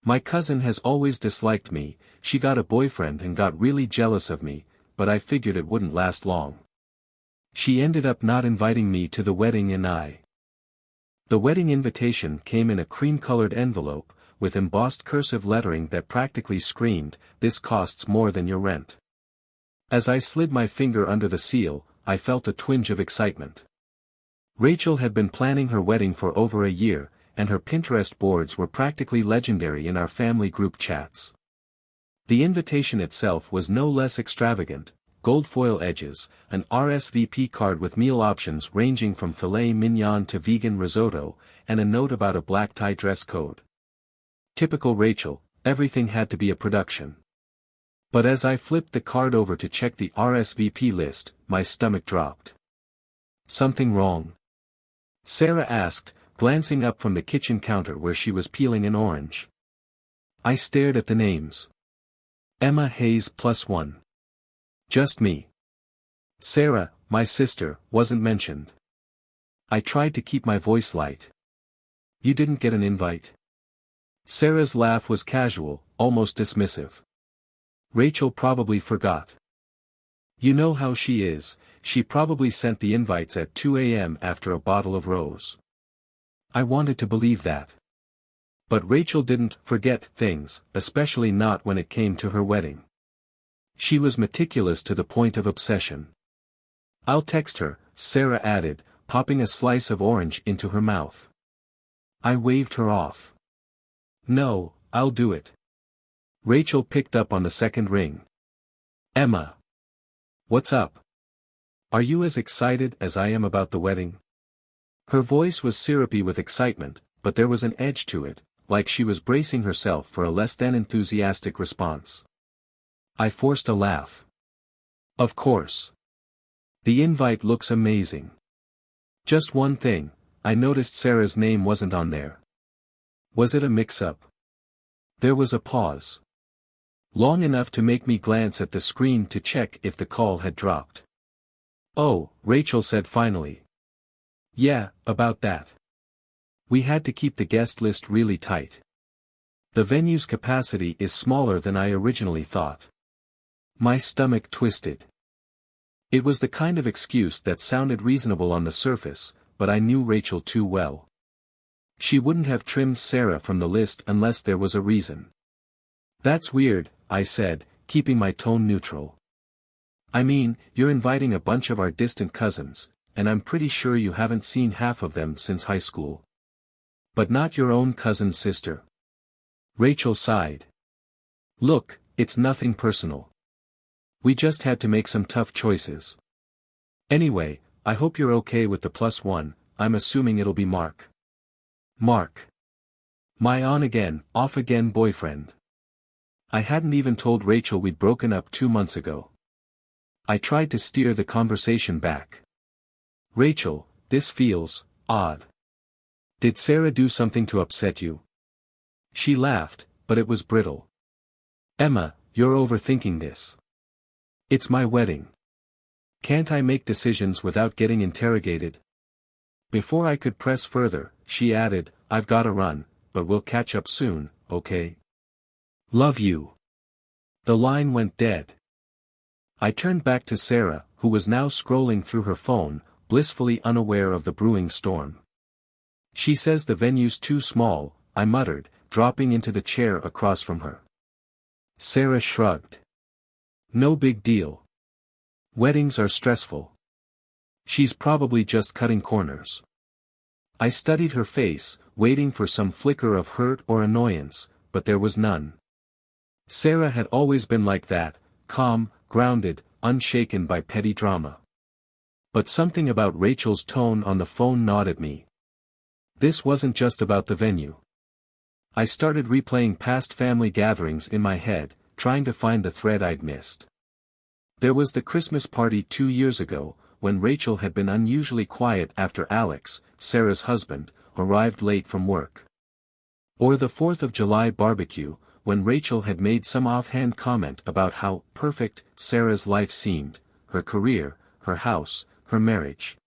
My cousin has always disliked me, she got a boyfriend and got really jealous of me, but I figured it wouldn't last long. She ended up not inviting me to the wedding and The wedding invitation came in a cream-colored envelope, with embossed cursive lettering that practically screamed, "This costs more than your rent." As I slid my finger under the seal, I felt a twinge of excitement. Rachel had been planning her wedding for over a year, and her Pinterest boards were practically legendary in our family group chats. The invitation itself was no less extravagant: gold foil edges, an RSVP card with meal options ranging from filet mignon to vegan risotto, and a note about a black tie dress code. Typical Rachel, everything had to be a production. But as I flipped the card over to check the RSVP list, my stomach dropped. "Something wrong?" Sarah asked, glancing up from the kitchen counter where she was peeling an orange. I stared at the names. Emma Hayes +1. Just me. Sarah, my sister, wasn't mentioned. I tried to keep my voice light. "You didn't get an invite?" Sarah's laugh was casual, almost dismissive. "Rachel probably forgot. You know how she is, she probably sent the invites at 2 a.m. after a bottle of rose." I wanted to believe that. But Rachel didn't forget things, especially not when it came to her wedding. She was meticulous to the point of obsession. "I'll text her," Sarah added, popping a slice of orange into her mouth. I waved her off. "No, I'll do it." Rachel picked up on the second ring. "Emma. What's up? Are you as excited as I am about the wedding?" Her voice was syrupy with excitement, but there was an edge to it, like she was bracing herself for a less than enthusiastic response. I forced a laugh. "Of course. The invite looks amazing. Just one thing, I noticed Sarah's name wasn't on there. Was it a mix-up?" There was a pause. Long enough to make me glance at the screen to check if the call had dropped. "Oh," Rachel said finally. "Yeah, about that. We had to keep the guest list really tight. The venue's capacity is smaller than I originally thought." My stomach twisted. It was the kind of excuse that sounded reasonable on the surface, but I knew Rachel too well. She wouldn't have trimmed Sarah from the list unless there was a reason. "That's weird," I said, keeping my tone neutral. "I mean, you're inviting a bunch of our distant cousins, and I'm pretty sure you haven't seen half of them since high school. But not your own cousin's sister." Rachel sighed. "Look, it's nothing personal. We just had to make some tough choices. Anyway, I hope you're okay with the +1, I'm assuming it'll be Mark." Mark. My on-again, off-again boyfriend. I hadn't even told Rachel we'd broken up 2 months ago. I tried to steer the conversation back. "Rachel, this feels odd. Did Sarah do something to upset you?" She laughed, but it was brittle. "Emma, you're overthinking this. It's my wedding. Can't I make decisions without getting interrogated?" Before I could press further, she added, "I've gotta run, but we'll catch up soon, okay? Love you." The line went dead. I turned back to Sarah, who was now scrolling through her phone, blissfully unaware of the brewing storm. "She says the venue's too small," I muttered, dropping into the chair across from her. Sarah shrugged. "No big deal. Weddings are stressful. She's probably just cutting corners." I studied her face, waiting for some flicker of hurt or annoyance, but there was none. Sarah had always been like that, calm, grounded, unshaken by petty drama. But something about Rachel's tone on the phone gnawed at me. This wasn't just about the venue. I started replaying past family gatherings in my head, trying to find the thread I'd missed. There was the Christmas party 2 years ago, when Rachel had been unusually quiet after Alex, Sarah's husband, arrived late from work. Or the 4th of July barbecue, when Rachel had made some offhand comment about how perfect Sarah's life seemed, her career, her house, her marriage.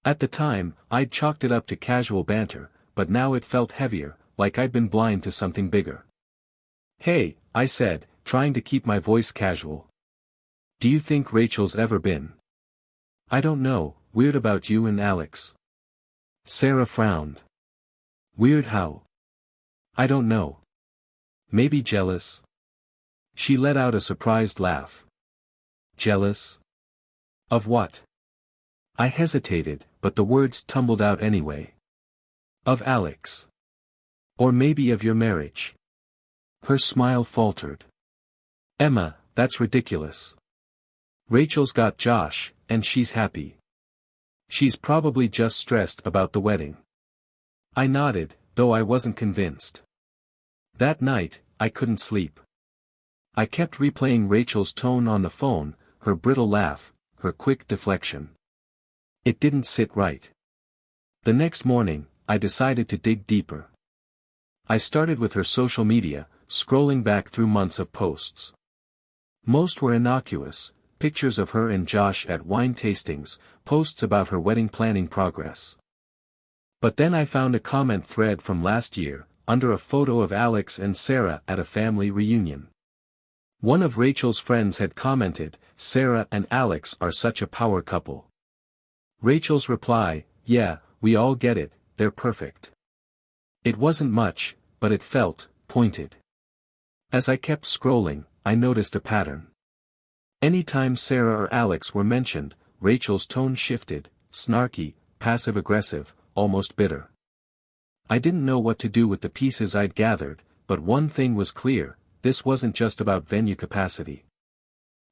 At the time, I'd chalked it up to casual banter, but now it felt heavier, like I'd been blind to something bigger. "Hey," I said, trying to keep my voice casual. "Do you think Rachel's ever been?" "I don't know, weird about you and Alex." Sarah frowned. "Weird how?" "I don't know. Maybe jealous?" She let out a surprised laugh. "Jealous? Of what?" I hesitated, but the words tumbled out anyway. "Of Alex. Or maybe of your marriage." Her smile faltered. "Emma, that's ridiculous. Rachel's got Josh, and she's happy. She's probably just stressed about the wedding." I nodded, though I wasn't convinced. That night, I couldn't sleep. I kept replaying Rachel's tone on the phone, her brittle laugh, her quick deflection. It didn't sit right. The next morning, I decided to dig deeper. I started with her social media, scrolling back through months of posts. Most were innocuous, pictures of her and Josh at wine tastings, posts about her wedding planning progress. But then I found a comment thread from last year, under a photo of Alex and Sarah at a family reunion. One of Rachel's friends had commented, "Sarah and Alex are such a power couple." Rachel's reply, "Yeah, we all get it, they're perfect." It wasn't much, but it felt pointed. As I kept scrolling, I noticed a pattern. Anytime Sarah or Alex were mentioned, Rachel's tone shifted, snarky, passive-aggressive, almost bitter. I didn't know what to do with the pieces I'd gathered, but one thing was clear, this wasn't just about venue capacity.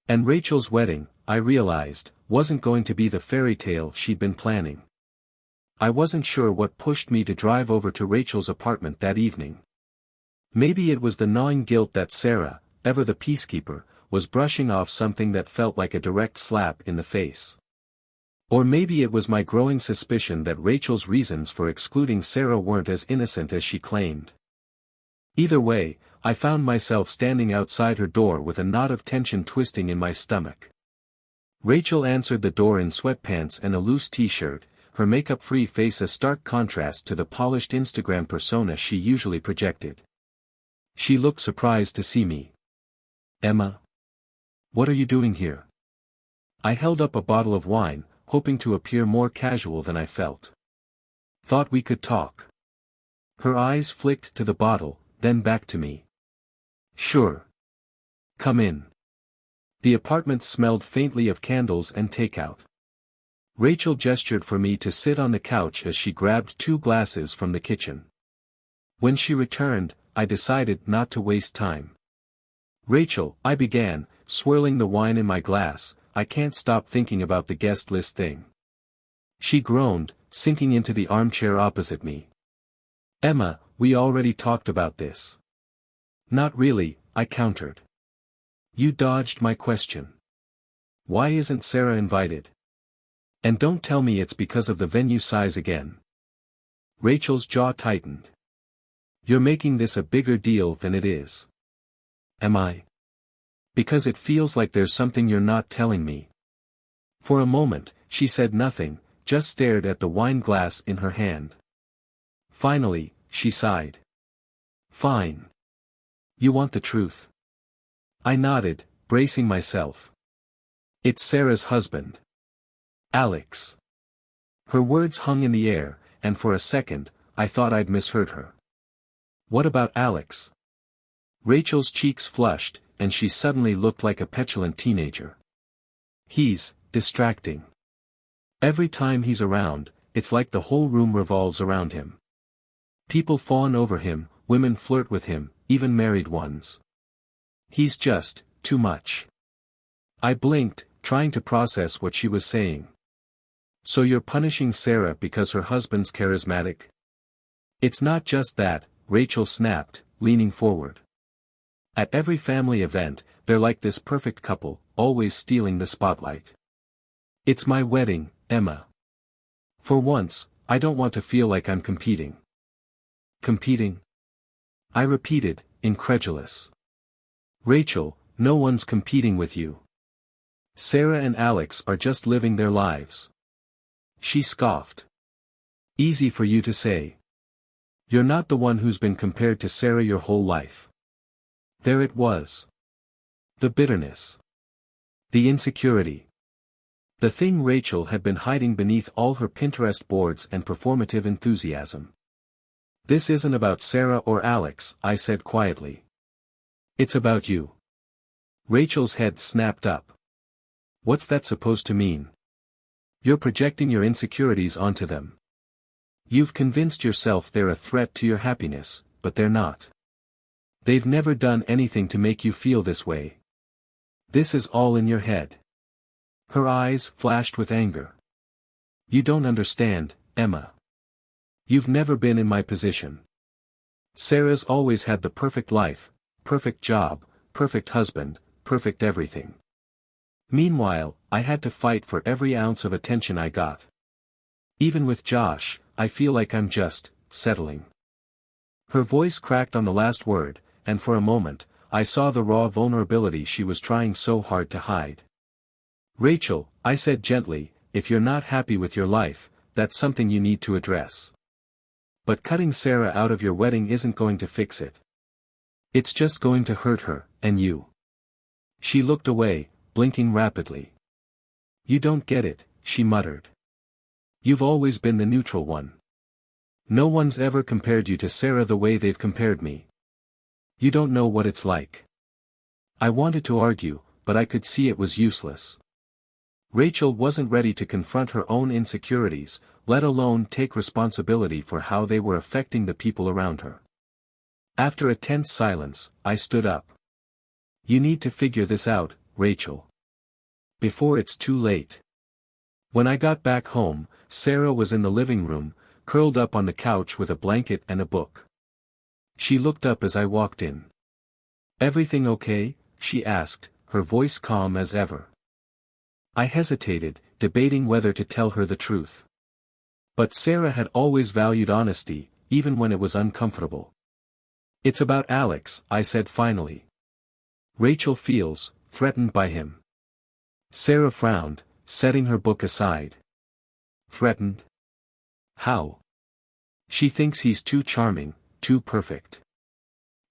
And Rachel's wedding, I realized, wasn't going to be the fairy tale she'd been planning. I wasn't sure what pushed me to drive over to Rachel's apartment that evening. Maybe it was the gnawing guilt that Sarah, ever the peacekeeper, was brushing off something that felt like a direct slap in the face. Or maybe it was my growing suspicion that Rachel's reasons for excluding Sarah weren't as innocent as she claimed. Either way, I found myself standing outside her door with a knot of tension twisting in my stomach. Rachel answered the door in sweatpants and a loose t-shirt, her makeup-free face a stark contrast to the polished Instagram persona she usually projected. She looked surprised to see me. "Emma? What are you doing here?" I held up a bottle of wine, hoping to appear more casual than I felt. "Thought we could talk." Her eyes flicked to the bottle, then back to me. "Sure. Come in." The apartment smelled faintly of candles and takeout. Rachel gestured for me to sit on the couch as she grabbed 2 glasses from the kitchen. When she returned, I decided not to waste time. "Rachel," I began, swirling the wine in my glass, "I can't stop thinking about the guest list thing." She groaned, sinking into the armchair opposite me. "Emma, we already talked about this." "Not really," I countered. "You dodged my question. Why isn't Sarah invited? And don't tell me it's because of the venue size again." Rachel's jaw tightened. "You're making this a bigger deal than it is." "Am I? Because it feels like there's something you're not telling me." For a moment, she said nothing, just stared at the wine glass in her hand. Finally, she sighed. "Fine. You want the truth?" I nodded, bracing myself. "It's Sarah's husband. Alex." Her words hung in the air, and for a second, I thought I'd misheard her. "What about Alex?" Rachel's cheeks flushed, and she suddenly looked like a petulant teenager. "He's distracting. Every time he's around, it's like the whole room revolves around him. People fawn over him, women flirt with him, even married ones. He's just too much." I blinked, trying to process what she was saying. "So you're punishing Sarah because her husband's charismatic?" "It's not just that," Rachel snapped, leaning forward. "At every family event, they're like this perfect couple, always stealing the spotlight. It's my wedding, Emma. For once, I don't want to feel like I'm competing." "Competing?" I repeated, incredulous. "Rachel, no one's competing with you. Sarah and Alex are just living their lives." She scoffed. "Easy for you to say. You're not the one who's been compared to Sarah your whole life. There it was. The bitterness. The insecurity. The thing Rachel had been hiding beneath all her Pinterest boards and performative enthusiasm. This isn't about Sarah or Alex, I said quietly. It's about you. Rachel's head snapped up. What's that supposed to mean? You're projecting your insecurities onto them. You've convinced yourself they're a threat to your happiness, but they're not. They've never done anything to make you feel this way. This is all in your head. Her eyes flashed with anger. You don't understand, Emma. You've never been in my position. Sarah's always had the perfect life, perfect job, perfect husband, perfect everything. Meanwhile, I had to fight for every ounce of attention I got. Even with Josh, I feel like I'm just settling. Her voice cracked on the last word, and for a moment, I saw the raw vulnerability she was trying so hard to hide. Rachel, I said gently, if you're not happy with your life, that's something you need to address. But cutting Sarah out of your wedding isn't going to fix it. It's just going to hurt her, and you. She looked away, blinking rapidly. You don't get it, she muttered. You've always been the neutral one. No one's ever compared you to Sarah the way they've compared me. You don't know what it's like. I wanted to argue, but I could see it was useless. Rachel wasn't ready to confront her own insecurities, let alone take responsibility for how they were affecting the people around her. After a tense silence, I stood up. You need to figure this out, Rachel. Before it's too late. When I got back home, Sarah was in the living room, curled up on the couch with a blanket and a book. She looked up as I walked in. Everything okay? She asked, her voice calm as ever. I hesitated, debating whether to tell her the truth. But Sarah had always valued honesty, even when it was uncomfortable. It's about Alex, I said finally. Rachel feels threatened by him. Sarah frowned, setting her book aside. Threatened? How? She thinks he's too charming, too perfect.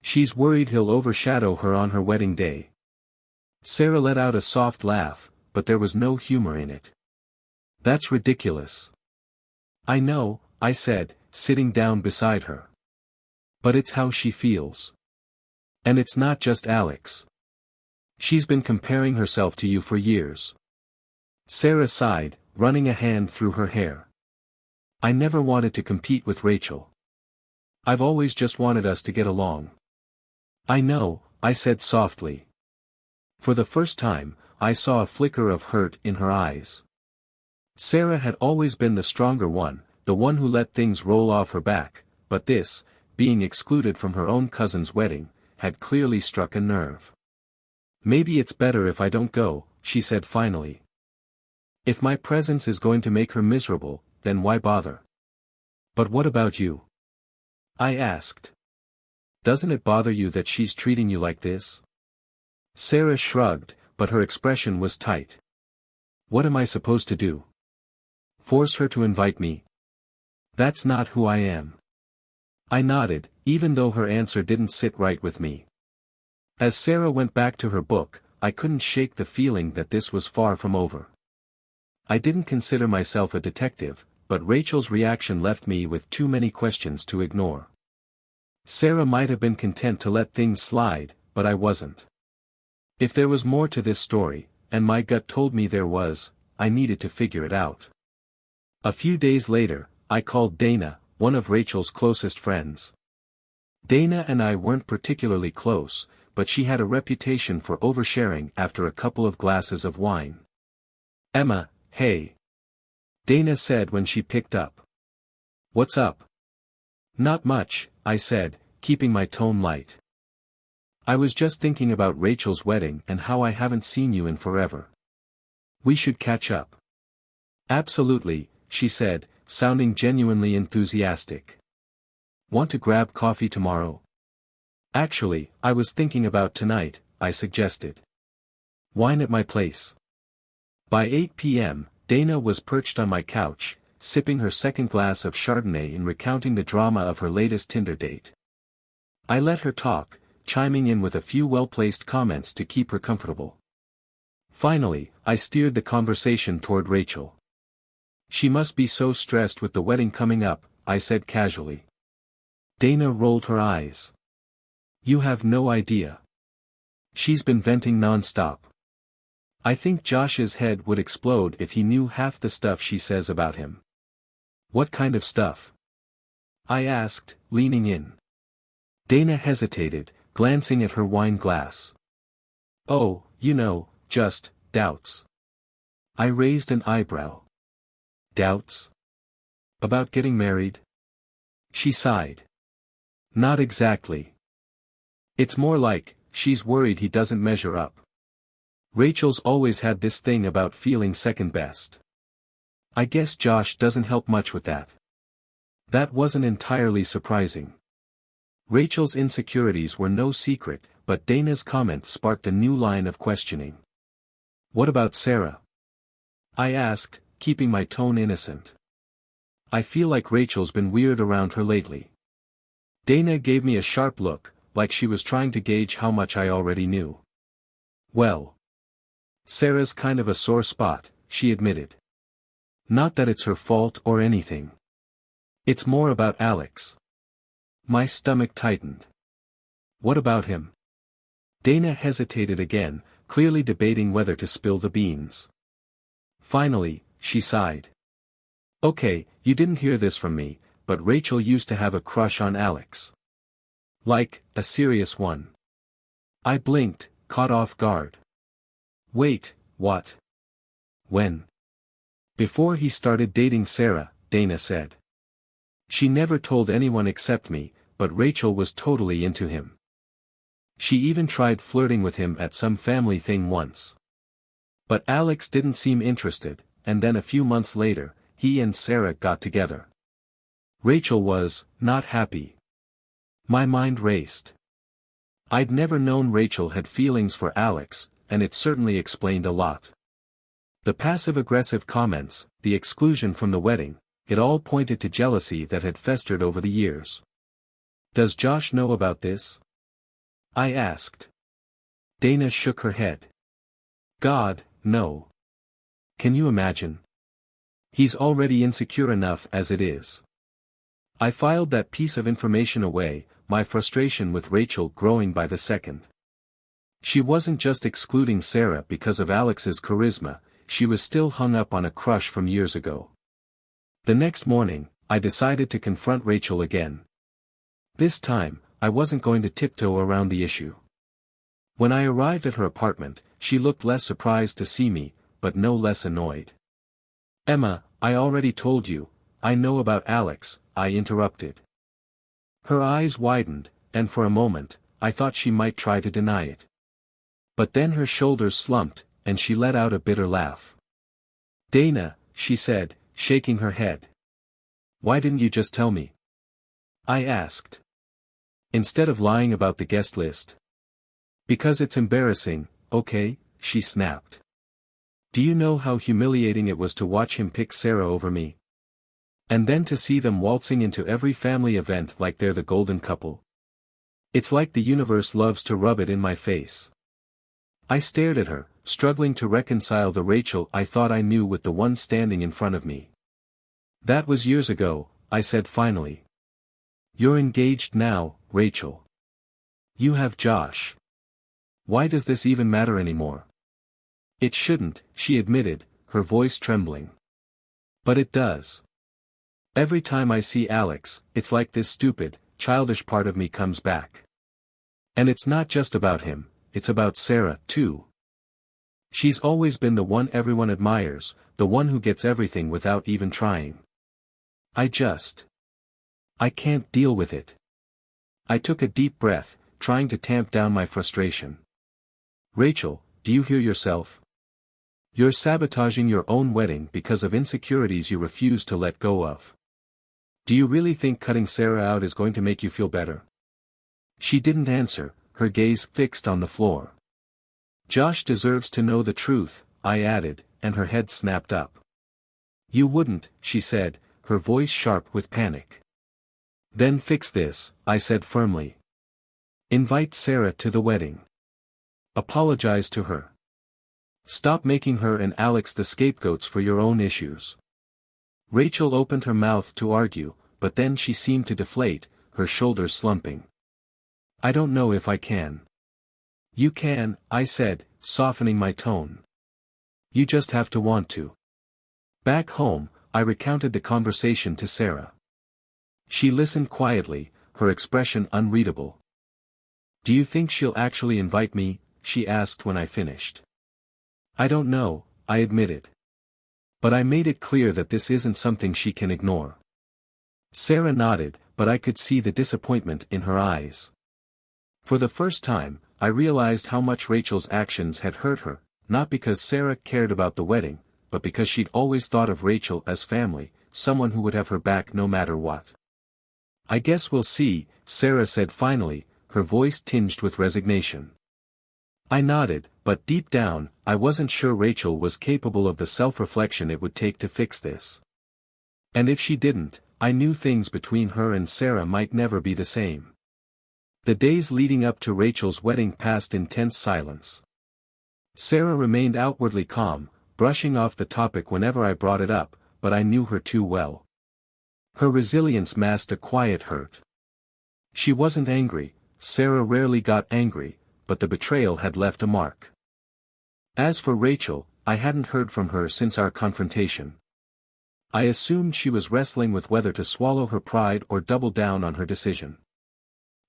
She's worried he'll overshadow her on her wedding day. Sarah let out a soft laugh, but there was no humor in it. That's ridiculous. I know, I said, sitting down beside her. But it's how she feels. And it's not just Alex. She's been comparing herself to you for years. Sarah sighed, running a hand through her hair. I never wanted to compete with Rachel. I've always just wanted us to get along. I know, I said softly. For the first time, I saw a flicker of hurt in her eyes. Sarah had always been the stronger one, the one who let things roll off her back, but this, being excluded from her own cousin's wedding, had clearly struck a nerve. Maybe it's better if I don't go, she said finally. If my presence is going to make her miserable, then why bother? But what about you? I asked. Doesn't it bother you that she's treating you like this? Sarah shrugged, but her expression was tight. What am I supposed to do? Force her to invite me? That's not who I am. I nodded, even though her answer didn't sit right with me. As Sarah went back to her book, I couldn't shake the feeling that this was far from over. I didn't consider myself a detective, but Rachel's reaction left me with too many questions to ignore. Sarah might have been content to let things slide, but I wasn't. If there was more to this story, and my gut told me there was, I needed to figure it out. A few days later, I called Dana, one of Rachel's closest friends. Dana and I weren't particularly close, but she had a reputation for oversharing after a couple of glasses of wine. Emma, hey. Dana said when she picked up. What's up? Not much, I said, keeping my tone light. I was just thinking about Rachel's wedding and how I haven't seen you in forever. We should catch up. Absolutely, she said, sounding genuinely enthusiastic. Want to grab coffee tomorrow? Actually, I was thinking about tonight, I suggested. Wine at my place. By 8 p.m., Dana was perched on my couch, sipping her second glass of Chardonnay and recounting the drama of her latest Tinder date. I let her talk, chiming in with a few well-placed comments to keep her comfortable. Finally, I steered the conversation toward Rachel. "She must be so stressed with the wedding coming up," I said casually. Dana rolled her eyes. "You have no idea. She's been venting non-stop. I think Josh's head would explode if he knew half the stuff she says about him." "What kind of stuff?" I asked, leaning in. Dana hesitated, glancing at her wine glass. "Oh, you know, just doubts." I raised an eyebrow. "Doubts? About getting married?" She sighed. "Not exactly. It's more like, she's worried he doesn't measure up. Rachel's always had this thing about feeling second best. I guess Josh doesn't help much with that." That wasn't entirely surprising. Rachel's insecurities were no secret, but Dana's comment sparked a new line of questioning. "What about Sarah?" I asked, keeping my tone innocent. "I feel like Rachel's been weird around her lately." Dana gave me a sharp look, like she was trying to gauge how much I already knew. "Well, Sarah's kind of a sore spot," she admitted. "Not that it's her fault or anything. It's more about Alex." My stomach tightened. "What about him?" Dana hesitated again, clearly debating whether to spill the beans. Finally, she sighed. "Okay, you didn't hear this from me, but Rachel used to have a crush on Alex. Like, a serious one." I blinked, caught off guard. "Wait, what? When?" "Before he started dating Sarah," Dana said. "She never told anyone except me, but Rachel was totally into him. She even tried flirting with him at some family thing once. But Alex didn't seem interested, and then a few months later, he and Sarah got together. Rachel was not happy." My mind raced. I'd never known Rachel had feelings for Alex, and it certainly explained a lot. The passive-aggressive comments, the exclusion from the wedding, it all pointed to jealousy that had festered over the years. "Does Josh know about this?" I asked. Dana shook her head. "God, no. Can you imagine? He's already insecure enough as it is." I filed that piece of information away, my frustration with Rachel growing by the second. She wasn't just excluding Sarah because of Alex's charisma, she was still hung up on a crush from years ago. The next morning, I decided to confront Rachel again. This time, I wasn't going to tiptoe around the issue. When I arrived at her apartment, she looked less surprised to see me, but no less annoyed. "Emma, I already told you, I know about Alex," I interrupted. Her eyes widened, and for a moment, I thought she might try to deny it. But then her shoulders slumped, and she let out a bitter laugh. "Dana," she said, shaking her head. "Why didn't you just tell me?" I asked. "Instead of lying about the guest list." "Because it's embarrassing, okay," she snapped. "Do you know how humiliating it was to watch him pick Sarah over me? And then to see them waltzing into every family event like they're the golden couple. It's like the universe loves to rub it in my face." I stared at her, struggling to reconcile the Rachel I thought I knew with the one standing in front of me. "That was years ago," I said finally. "You're engaged now, Rachel. You have Josh. Why does this even matter anymore?" "It shouldn't," she admitted, her voice trembling. "But it does. Every time I see Alex, it's like this stupid, childish part of me comes back. And it's not just about him, it's about Sarah, too. She's always been the one everyone admires, the one who gets everything without even trying. I can't deal with it." I took a deep breath, trying to tamp down my frustration. "Rachel, do you hear yourself? You're sabotaging your own wedding because of insecurities you refuse to let go of. Do you really think cutting Sarah out is going to make you feel better?" She didn't answer, her gaze fixed on the floor. "Josh deserves to know the truth," I added, and her head snapped up. You wouldn't, she said, her voice sharp with panic. Then fix this, I said firmly. Invite Sarah to the wedding. Apologize to her. Stop making her and Alex the scapegoats for your own issues. Rachel opened her mouth to argue, but then she seemed to deflate, her shoulders slumping. I don't know if I can. You can, I said, softening my tone. You just have to want to. Back home, I recounted the conversation to Sarah. She listened quietly, her expression unreadable. Do you think she'll actually invite me? She asked when I finished. I don't know, I admitted. But I made it clear that this isn't something she can ignore. Sarah nodded, but I could see the disappointment in her eyes. For the first time, I realized how much Rachel's actions had hurt her, not because Sarah cared about the wedding, but because she'd always thought of Rachel as family, someone who would have her back no matter what. I guess we'll see, Sarah said finally, her voice tinged with resignation. I nodded, but deep down, I wasn't sure Rachel was capable of the self-reflection it would take to fix this. And if she didn't, I knew things between her and Sarah might never be the same. The days leading up to Rachel's wedding passed in tense silence. Sarah remained outwardly calm, brushing off the topic whenever I brought it up, but I knew her too well. Her resilience masked a quiet hurt. She wasn't angry, Sarah rarely got angry, but the betrayal had left a mark. As for Rachel, I hadn't heard from her since our confrontation. I assumed she was wrestling with whether to swallow her pride or double down on her decision.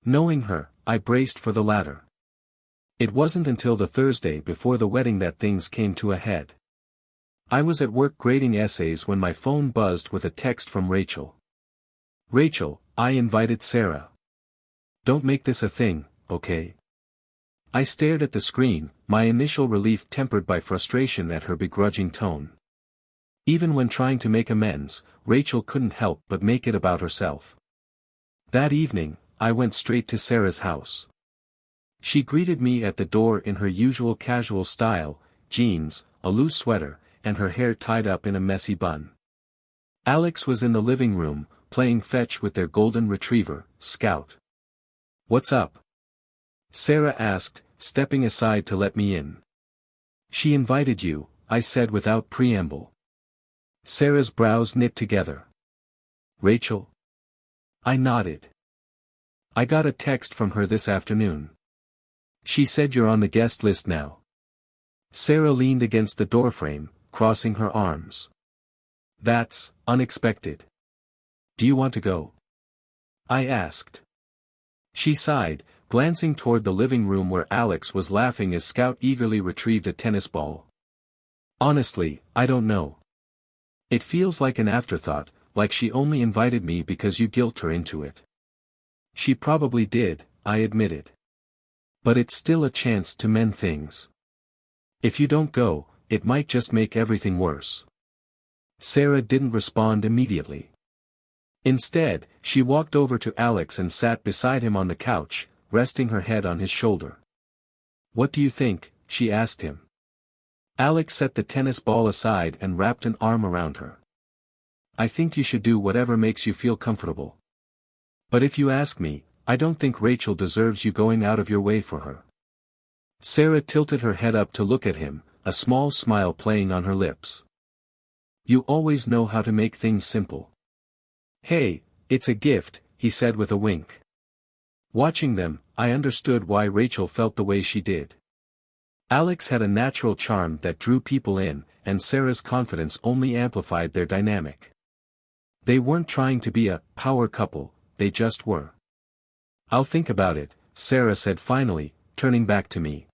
Knowing her, I braced for the latter. It wasn't until the Thursday before the wedding that things came to a head. I was at work grading essays when my phone buzzed with a text from Rachel. Rachel, I invited Sarah. Don't make this a thing, okay? I stared at the screen, my initial relief tempered by frustration at her begrudging tone. Even when trying to make amends, Rachel couldn't help but make it about herself. That evening, I went straight to Sarah's house. She greeted me at the door in her usual casual style, jeans, a loose sweater, and her hair tied up in a messy bun. Alex was in the living room, playing fetch with their golden retriever, Scout. What's up? Sarah asked, stepping aside to let me in. She invited you, I said without preamble. Sarah's brows knit together. Rachel? I nodded. I got a text from her this afternoon. She said you're on the guest list now. Sarah leaned against the doorframe, crossing her arms. That's unexpected. Do you want to go? I asked. She sighed, glancing toward the living room where Alex was laughing as Scout eagerly retrieved a tennis ball. Honestly, I don't know. It feels like an afterthought, like she only invited me because you guilt her into it. She probably did, I admitted. But it's still a chance to mend things. If you don't go, it might just make everything worse. Sarah didn't respond immediately. Instead, she walked over to Alex and sat beside him on the couch, resting her head on his shoulder. What do you think? She asked him. Alex set the tennis ball aside and wrapped an arm around her. I think you should do whatever makes you feel comfortable. But if you ask me, I don't think Rachel deserves you going out of your way for her. Sarah tilted her head up to look at him, a small smile playing on her lips. You always know how to make things simple. Hey, it's a gift, he said with a wink. Watching them, I understood why Rachel felt the way she did. Alex had a natural charm that drew people in, and Sarah's confidence only amplified their dynamic. They weren't trying to be a power couple, they just were. I'll think about it, Sarah said finally, turning back to me.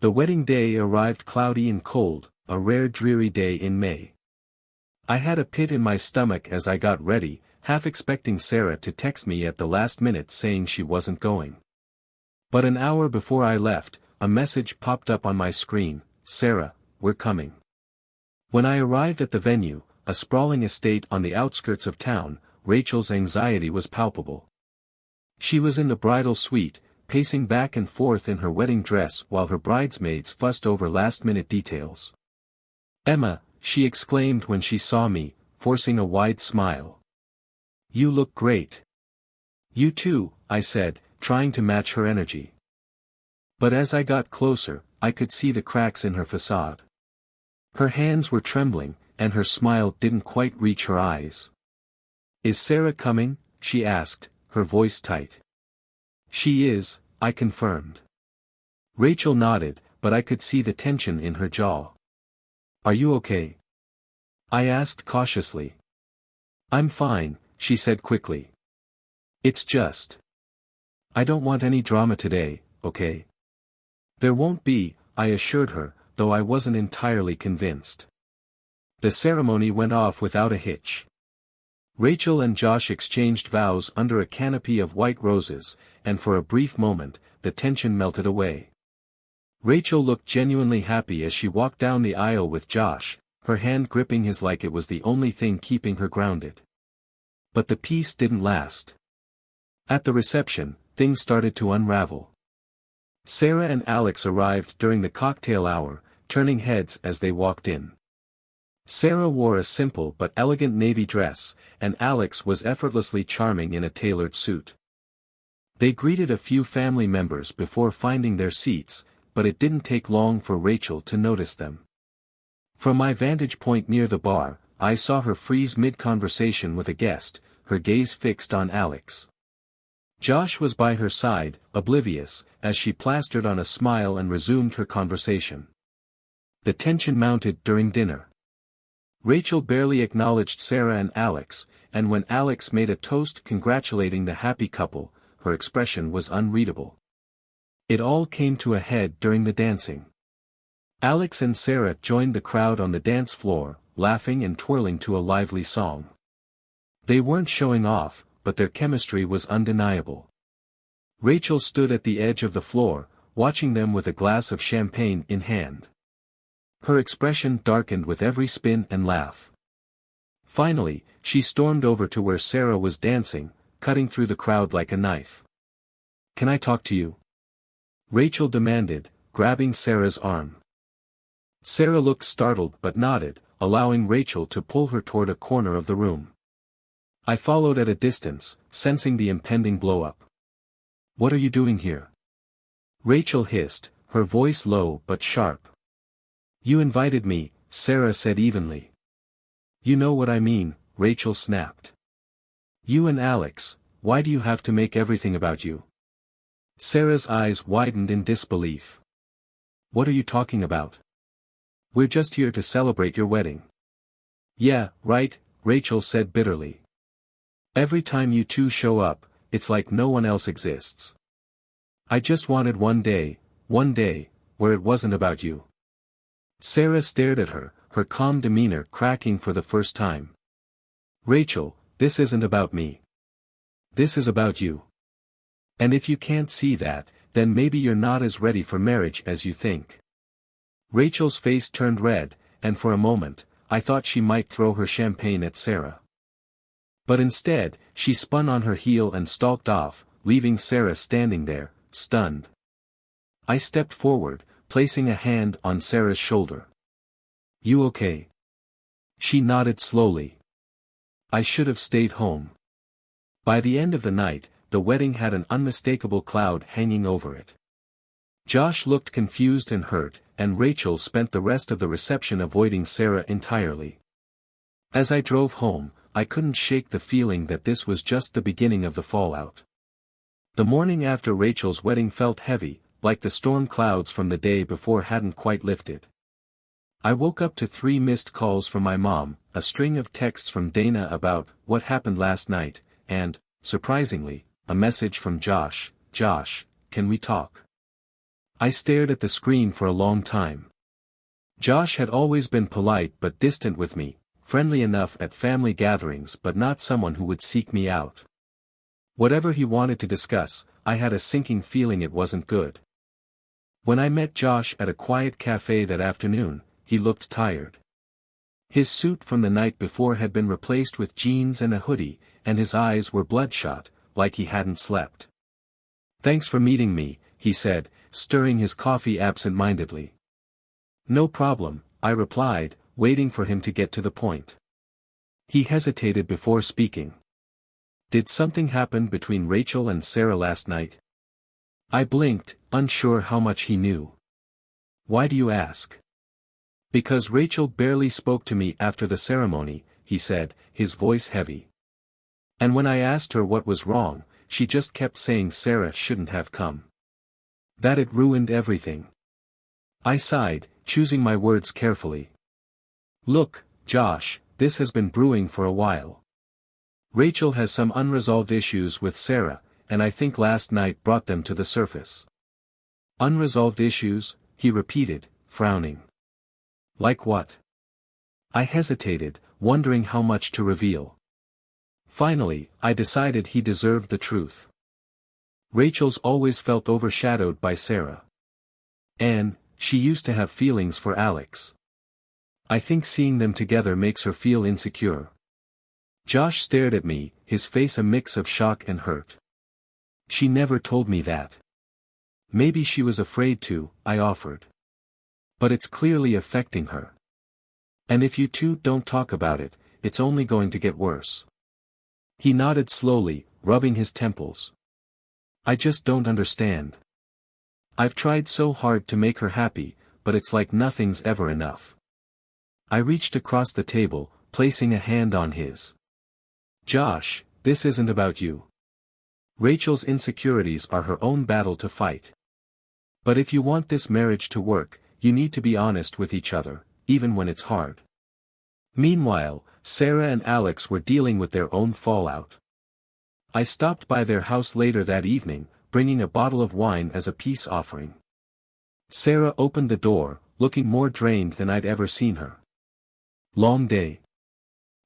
The wedding day arrived cloudy and cold, a rare dreary day in May. I had a pit in my stomach as I got ready, half expecting Sarah to text me at the last minute saying she wasn't going. But an hour before I left, a message popped up on my screen, Sarah, we're coming. When I arrived at the venue, a sprawling estate on the outskirts of town, Rachel's anxiety was palpable. She was in the bridal suite, pacing back and forth in her wedding dress while her bridesmaids fussed over last-minute details. Emma, she exclaimed when she saw me, forcing a wide smile. You look great. You too, I said, trying to match her energy. But as I got closer, I could see the cracks in her facade. Her hands were trembling, and her smile didn't quite reach her eyes. Is Sarah coming? She asked, her voice tight. She is, I confirmed. Rachel nodded, but I could see the tension in her jaw. Are you okay? I asked cautiously. I'm fine, she said quickly. It's just. I don't want any drama today, okay? There won't be, I assured her, though I wasn't entirely convinced. The ceremony went off without a hitch. Rachel and Josh exchanged vows under a canopy of white roses, and for a brief moment, the tension melted away. Rachel looked genuinely happy as she walked down the aisle with Josh, her hand gripping his like it was the only thing keeping her grounded. But the peace didn't last. At the reception, things started to unravel. Sarah and Alex arrived during the cocktail hour, turning heads as they walked in. Sarah wore a simple but elegant navy dress, and Alex was effortlessly charming in a tailored suit. They greeted a few family members before finding their seats, but it didn't take long for Rachel to notice them. From my vantage point near the bar, I saw her freeze mid-conversation with a guest, her gaze fixed on Alex. Josh was by her side, oblivious, as she plastered on a smile and resumed her conversation. The tension mounted during dinner. Rachel barely acknowledged Sarah and Alex, and when Alex made a toast congratulating the happy couple, her expression was unreadable. It all came to a head during the dancing. Alex and Sarah joined the crowd on the dance floor, laughing and twirling to a lively song. They weren't showing off, but their chemistry was undeniable. Rachel stood at the edge of the floor, watching them with a glass of champagne in hand. Her expression darkened with every spin and laugh. Finally, she stormed over to where Sarah was dancing, cutting through the crowd like a knife. Can I talk to you? Rachel demanded, grabbing Sarah's arm. Sarah looked startled but nodded, allowing Rachel to pull her toward a corner of the room. I followed at a distance, sensing the impending blow-up. What are you doing here? Rachel hissed, her voice low but sharp. You invited me, Sarah said evenly. You know what I mean, Rachel snapped. You and Alex, why do you have to make everything about you? Sarah's eyes widened in disbelief. What are you talking about? We're just here to celebrate your wedding. Yeah, right, Rachel said bitterly. Every time you two show up, it's like no one else exists. I just wanted one day, where it wasn't about you. Sarah stared at her, her calm demeanor cracking for the first time. Rachel, this isn't about me. This is about you. And if you can't see that, then maybe you're not as ready for marriage as you think. Rachel's face turned red, and for a moment, I thought she might throw her champagne at Sarah. But instead, she spun on her heel and stalked off, leaving Sarah standing there, stunned. I stepped forward, placing a hand on Sarah's shoulder. You okay? She nodded slowly. I should have stayed home. By the end of the night, the wedding had an unmistakable cloud hanging over it. Josh looked confused and hurt, and Rachel spent the rest of the reception avoiding Sarah entirely. As I drove home, I couldn't shake the feeling that this was just the beginning of the fallout. The morning after Rachel's wedding felt heavy, like the storm clouds from the day before hadn't quite lifted. I woke up to 3 missed calls from my mom, a string of texts from Dana about what happened last night, and, surprisingly, a message from Josh, Josh, can we talk? I stared at the screen for a long time. Josh had always been polite but distant with me, friendly enough at family gatherings but not someone who would seek me out. Whatever he wanted to discuss, I had a sinking feeling it wasn't good. When I met Josh at a quiet cafe that afternoon, he looked tired. His suit from the night before had been replaced with jeans and a hoodie, and his eyes were bloodshot, like he hadn't slept. Thanks for meeting me, he said, stirring his coffee absent-mindedly. No problem, I replied, waiting for him to get to the point. He hesitated before speaking. Did something happen between Rachel and Sarah last night? I blinked, unsure how much he knew. Why do you ask? Because Rachel barely spoke to me after the ceremony, he said, his voice heavy. And when I asked her what was wrong, she just kept saying Sarah shouldn't have come. That it ruined everything. I sighed, choosing my words carefully. Look, Josh, this has been brewing for a while. Rachel has some unresolved issues with Sarah, and I think last night brought them to the surface. Unresolved issues, he repeated, frowning. Like what? I hesitated, wondering how much to reveal. Finally, I decided he deserved the truth. Rachel's always felt overshadowed by Sarah. And she used to have feelings for Alex. I think seeing them together makes her feel insecure. Josh stared at me, his face a mix of shock and hurt. She never told me that. Maybe she was afraid to, I offered. But it's clearly affecting her. And if you two don't talk about it, it's only going to get worse. He nodded slowly, rubbing his temples. I just don't understand. I've tried so hard to make her happy, but it's like nothing's ever enough. I reached across the table, placing a hand on his. Josh, this isn't about you. Rachel's insecurities are her own battle to fight. But if you want this marriage to work, you need to be honest with each other, even when it's hard. Meanwhile, Sarah and Alex were dealing with their own fallout. I stopped by their house later that evening, bringing a bottle of wine as a peace offering. Sarah opened the door, looking more drained than I'd ever seen her. Long day?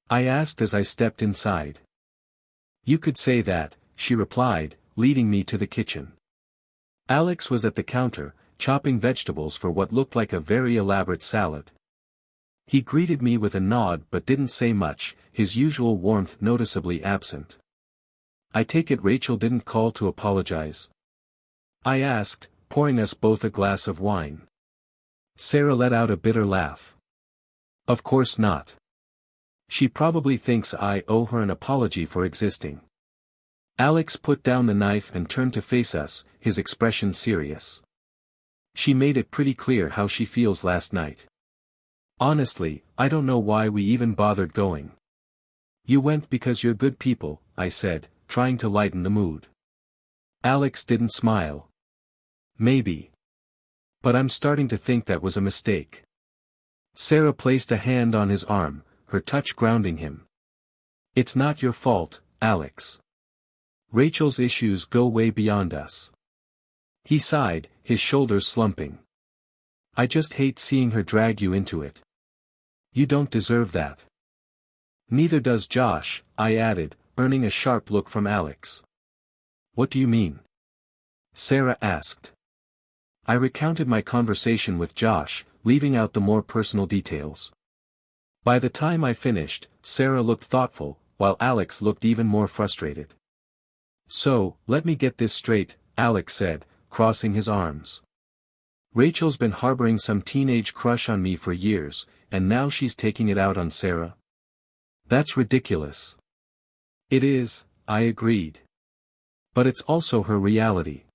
I asked as I stepped inside. You could say that, she replied, leading me to the kitchen. Alex was at the counter, chopping vegetables for what looked like a very elaborate salad. He greeted me with a nod but didn't say much, his usual warmth noticeably absent. I take it Rachel didn't call to apologize? I asked, pouring us both a glass of wine. Sarah let out a bitter laugh. Of course not. She probably thinks I owe her an apology for existing. Alex put down the knife and turned to face us, his expression serious. She made it pretty clear how she feels last night. Honestly, I don't know why we even bothered going. You went because you're good people, I said, trying to lighten the mood. Alex didn't smile. Maybe. But I'm starting to think that was a mistake. Sarah placed a hand on his arm, her touch grounding him. It's not your fault, Alex. Rachel's issues go way beyond us. He sighed, his shoulders slumping. I just hate seeing her drag you into it. You don't deserve that. Neither does Josh, I added, earning a sharp look from Alex. What do you mean? Sarah asked. I recounted my conversation with Josh, leaving out the more personal details. By the time I finished, Sarah looked thoughtful, while Alex looked even more frustrated. So, let me get this straight, Alex said, crossing his arms. Rachel's been harboring some teenage crush on me for years, and now she's taking it out on Sarah? That's ridiculous. It is, I agreed. But it's also her reality.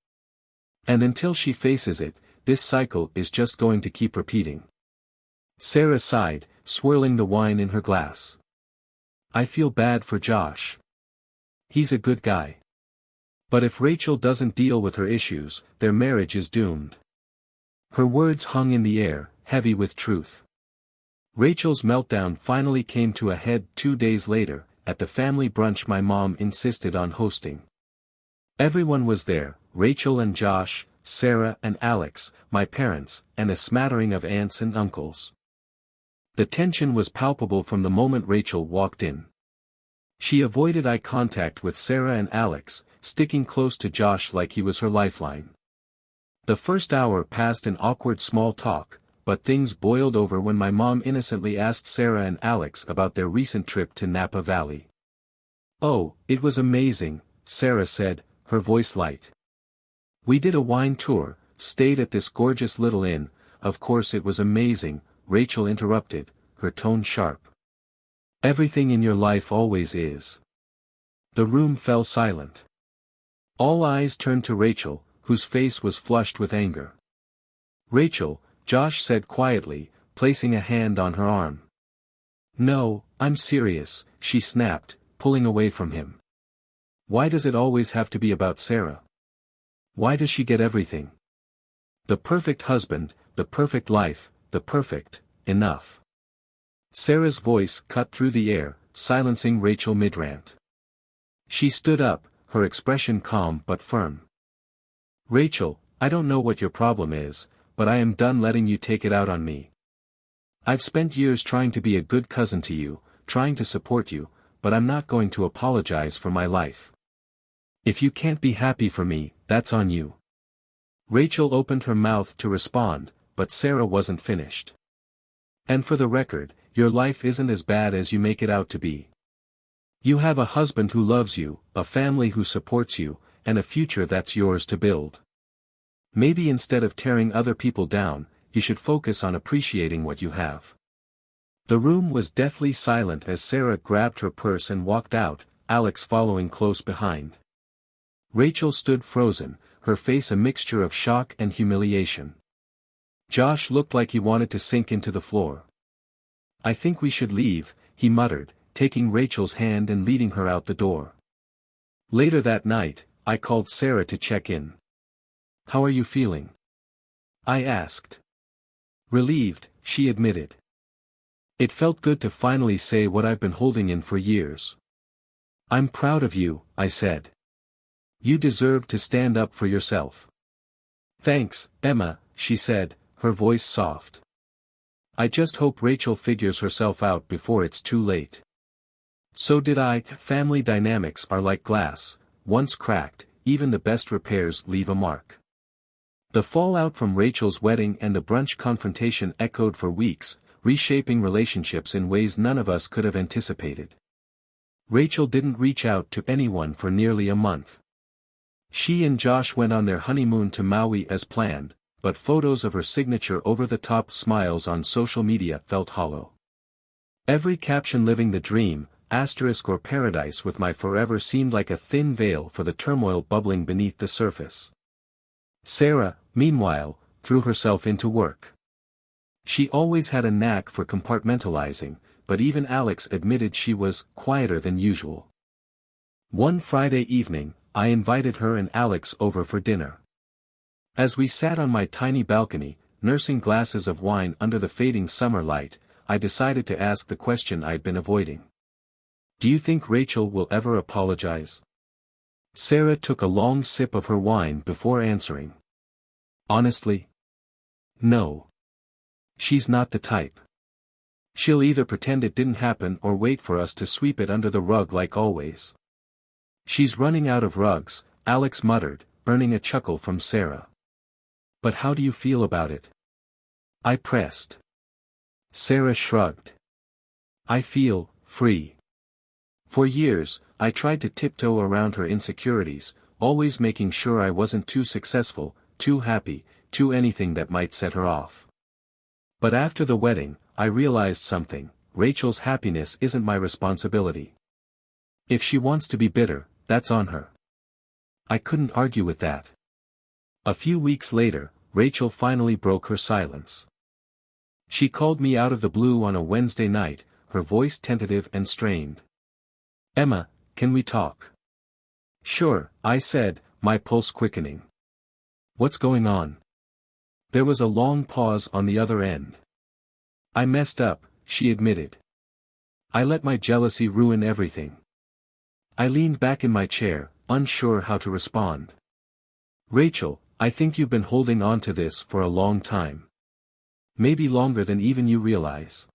And until she faces it, this cycle is just going to keep repeating. Sarah sighed, swirling the wine in her glass. I feel bad for Josh. He's a good guy. But if Rachel doesn't deal with her issues, their marriage is doomed. Her words hung in the air, heavy with truth. Rachel's meltdown finally came to a head 2 days later, at the family brunch my mom insisted on hosting. Everyone was there, Rachel and Josh, Sarah and Alex, my parents, and a smattering of aunts and uncles. The tension was palpable from the moment Rachel walked in. She avoided eye contact with Sarah and Alex, sticking close to Josh like he was her lifeline. The first hour passed in awkward small talk, but things boiled over when my mom innocently asked Sarah and Alex about their recent trip to Napa Valley. Oh, it was amazing, Sarah said, her voice light. We did a wine tour, stayed at this gorgeous little inn. Of course it was amazing, Rachel interrupted, her tone sharp. Everything in your life always is. The room fell silent. All eyes turned to Rachel, whose face was flushed with anger. "Rachel," Josh said quietly, placing a hand on her arm. "No, I'm serious," she snapped, pulling away from him. "Why does it always have to be about Sarah? Why does she get everything? The perfect husband, the perfect life, the perfect, enough." Sarah's voice cut through the air, silencing Rachel mid-rant. She stood up, her expression calm but firm. "Rachel, I don't know what your problem is, but I am done letting you take it out on me. I've spent years trying to be a good cousin to you, trying to support you, but I'm not going to apologize for my life. If you can't be happy for me, that's on you." Rachel opened her mouth to respond, but Sarah wasn't finished. "And for the record, your life isn't as bad as you make it out to be. You have a husband who loves you, a family who supports you, and a future that's yours to build. Maybe instead of tearing other people down, you should focus on appreciating what you have." The room was deathly silent as Sarah grabbed her purse and walked out, Alex following close behind. Rachel stood frozen, her face a mixture of shock and humiliation. Josh looked like he wanted to sink into the floor. "I think we should leave," he muttered, taking Rachel's hand and leading her out the door. Later that night, I called Sarah to check in. "How are you feeling?" I asked. "Relieved," she admitted. "It felt good to finally say what I've been holding in for years." "I'm proud of you," I said. "You deserve to stand up for yourself." "Thanks, Emma," she said, her voice soft. "I just hope Rachel figures herself out before it's too late." So did I. Family dynamics are like glass, once cracked, even the best repairs leave a mark. The fallout from Rachel's wedding and the brunch confrontation echoed for weeks, reshaping relationships in ways none of us could have anticipated. Rachel didn't reach out to anyone for nearly a month. She and Josh went on their honeymoon to Maui as planned, but photos of her signature over-the-top smiles on social media felt hollow. Every caption "living the dream," asterisk or paradise with my forever seemed like a thin veil for the turmoil bubbling beneath the surface. Sarah, meanwhile, threw herself into work. She always had a knack for compartmentalizing, but even Alex admitted she was quieter than usual. One Friday evening, I invited her and Alex over for dinner. As we sat on my tiny balcony, nursing glasses of wine under the fading summer light, I decided to ask the question I'd been avoiding. "Do you think Rachel will ever apologize?" Sarah took a long sip of her wine before answering. "Honestly? No. She's not the type. She'll either pretend it didn't happen or wait for us to sweep it under the rug like always." "She's running out of rugs," Alex muttered, earning a chuckle from Sarah. "But how do you feel about it?" I pressed. Sarah shrugged. "I feel free. For years, I tried to tiptoe around her insecurities, always making sure I wasn't too successful, too happy, too anything that might set her off. But after the wedding, I realized something: Rachel's happiness isn't my responsibility. If she wants to be bitter, that's on her." I couldn't argue with that. A few weeks later, Rachel finally broke her silence. She called me out of the blue on a Wednesday night, her voice tentative and strained. "Emma, can we talk?" "Sure," I said, my pulse quickening. "What's going on?" There was a long pause on the other end. "I messed up," she admitted. "I let my jealousy ruin everything." I leaned back in my chair, unsure how to respond. "Rachel, I think you've been holding on to this for a long time. Maybe longer than even you realize."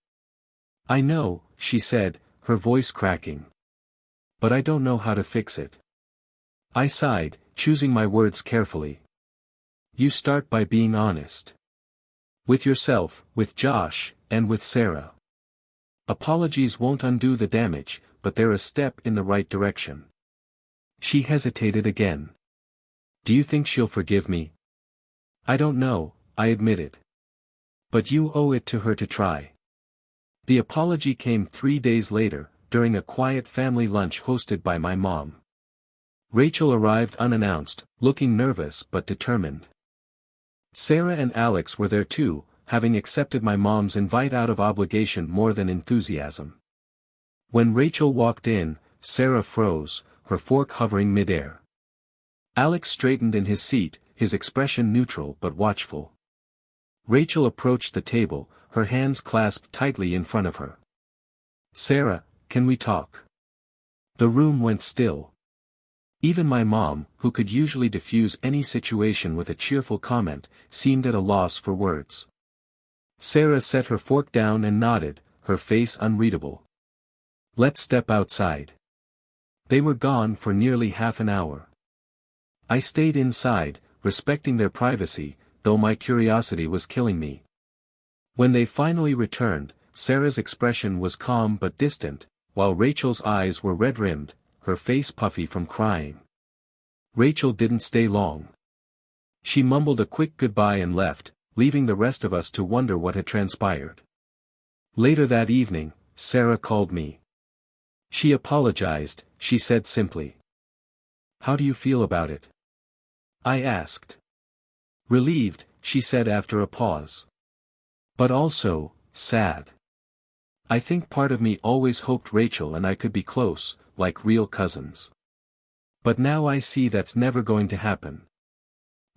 "I know," she said, her voice cracking. "But I don't know how to fix it." I sighed, choosing my words carefully. "You start by being honest. With yourself, with Josh, and with Sarah. Apologies won't undo the damage, but they're a step in the right direction." She hesitated again. "Do you think she'll forgive me?" "I don't know," I admitted. "But you owe it to her to try." The apology came 3 days later, during a quiet family lunch hosted by my mom. Rachel arrived unannounced, looking nervous but determined. Sarah and Alex were there too, having accepted my mom's invite out of obligation more than enthusiasm. When Rachel walked in, Sarah froze, her fork hovering midair. Alex straightened in his seat, his expression neutral but watchful. Rachel approached the table, her hands clasped tightly in front of her. "Sarah, can we talk?" The room went still. Even my mom, who could usually diffuse any situation with a cheerful comment, seemed at a loss for words. Sarah set her fork down and nodded, her face unreadable. "Let's step outside." They were gone for nearly half an hour. I stayed inside, respecting their privacy, though my curiosity was killing me. When they finally returned, Sarah's expression was calm but distant, while Rachel's eyes were red-rimmed, her face puffy from crying. Rachel didn't stay long. She mumbled a quick goodbye and left, leaving the rest of us to wonder what had transpired. Later that evening, Sarah called me. She apologized, she said simply. "How do you feel about it?" I asked. "Relieved," she said after a pause. "But also, sad. I think part of me always hoped Rachel and I could be close, like real cousins. But now I see that's never going to happen.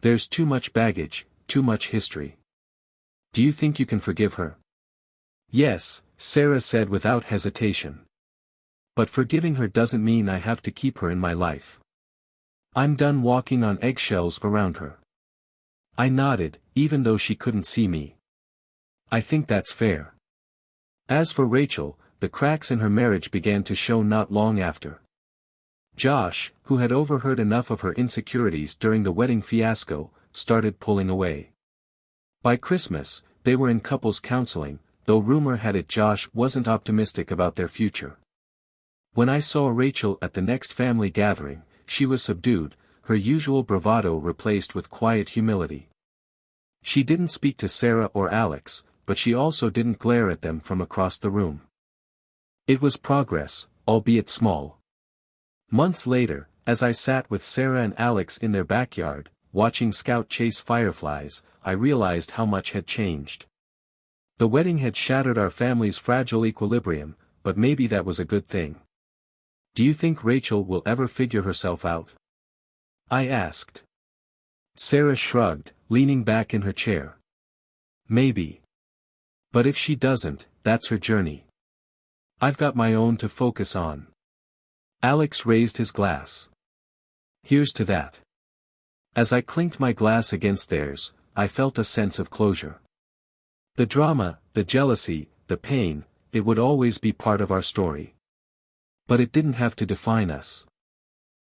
There's too much baggage, too much history. Do you think you can forgive her?" "Yes," Sarah said without hesitation. "But forgiving her doesn't mean I have to keep her in my life. I'm done walking on eggshells around her." I nodded, even though she couldn't see me. "I think that's fair." As for Rachel, the cracks in her marriage began to show not long after. Josh, who had overheard enough of her insecurities during the wedding fiasco, started pulling away. By Christmas, they were in couples counseling, though rumor had it Josh wasn't optimistic about their future. When I saw Rachel at the next family gathering, she was subdued, her usual bravado replaced with quiet humility. She didn't speak to Sarah or Alex, but she also didn't glare at them from across the room. It was progress, albeit small. Months later, as I sat with Sarah and Alex in their backyard, watching Scout chase fireflies, I realized how much had changed. The wedding had shattered our family's fragile equilibrium, but maybe that was a good thing. "Do you think Rachel will ever figure herself out?" I asked. Sarah shrugged, leaning back in her chair. "Maybe. But if she doesn't, that's her journey. I've got my own to focus on." Alex raised his glass. "Here's to that." As I clinked my glass against theirs, I felt a sense of closure. The drama, the jealousy, the pain, it would always be part of our story. But it didn't have to define us.